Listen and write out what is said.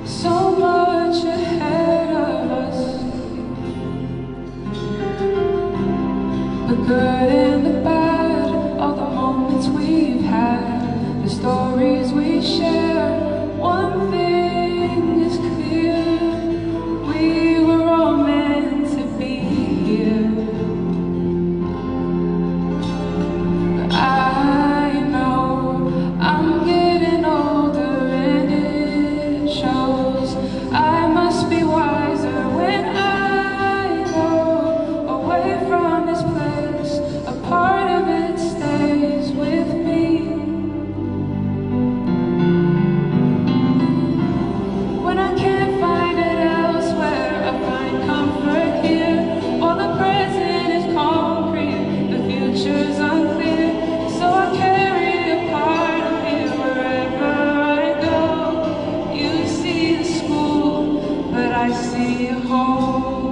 So much ahead of us, the good and the bad, all the moments we've had, the stories we share. One thing is clear, we were all meant to be here. But I know I'm getting older and it shows. I must be wiser when I go away from this place. A part of it stays with me. When I can't find it elsewhere, I find comfort here. All the present is concrete, the future's unclear. So I carry a part of you wherever I go. You see the school, but I see a home.